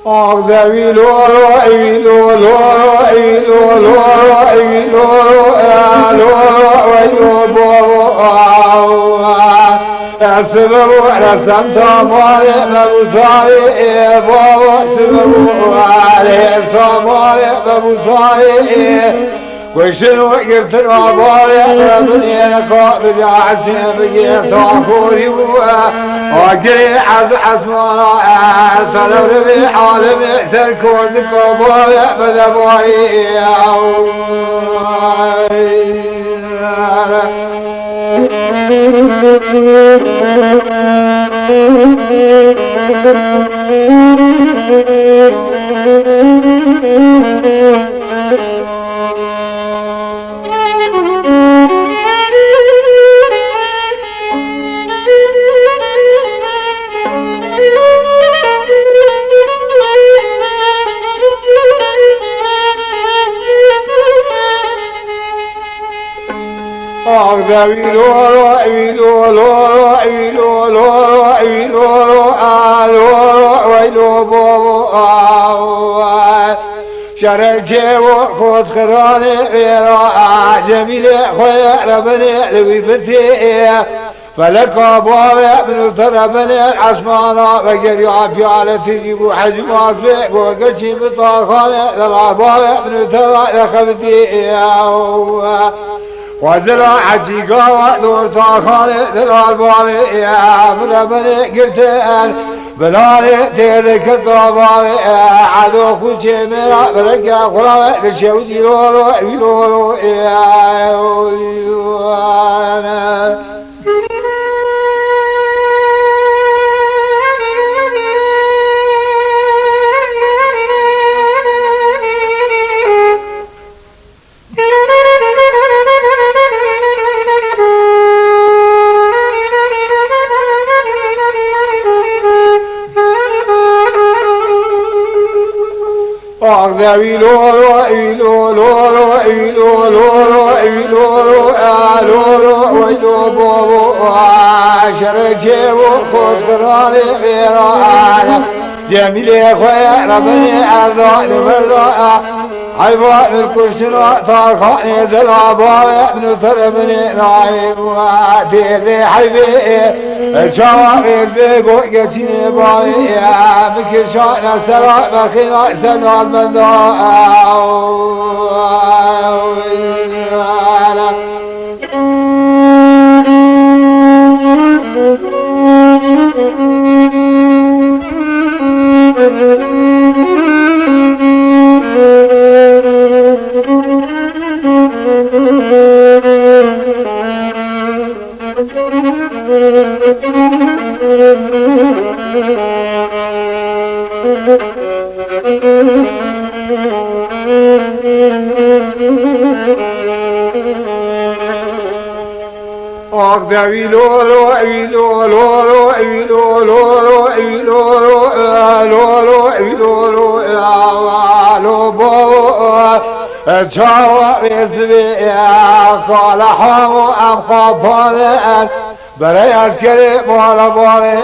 أغذبي لولو إيلو لولو إيلو لولو إيلو لولو إيلو بولو سبب رسمت مالي مبطاي بولو سبب عليه صمالي مبطاي وشنو قلت الوابالي ربني لك بجعسي بقيت عفوري وقري عز عسمانا تلو ربي حالمي سركوز كوبالي بدباري أغذبي لولو إيلو لولو إيلو لولو إيلو لولو إيلو بولو شرجي وخوص خراني غير جميل خويا ربني لبي بنتي فلك أبوابي من تربني العسمانة فقري عفيالة تجيب حزم أصبح وقشي بطاقاني للعبابي من ترى لخبتي وزرع عشيقا ودور طاقاني للعبابي من بني قلتين بلالي تيرك الطرابي عدو كوشي ميرا برقا خلاوي لشوتي لولو لولو أغذبي لولو إيلو لولو إيلو لولو إيلو لولو إيلو بولو شرجي وقوس قراني غير جميل خويا ربني أرضا لمرضا حيوان الكرسنا طاقاني ذلابا من تربني نايم واتيري حيبي الشواقي البيقو يسيني باوي بكشان سلاء بخينا سنوى المنداء أغذبي لولو إيلو لولو إيلو لولو إيلو لولو إيلو لولو بولو الشاوى بيزبي قال حامو أم خابالي بري عسكري بولا بولي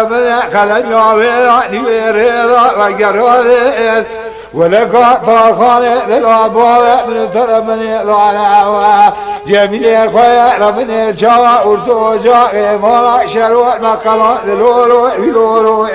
بري خلن يومي ويريضا وقرولي ولقى طاقاني للعبوة من تربني ضعنا جميل خويا ربني جوا أردو جاقي مولا شروع مقالات لولو لولو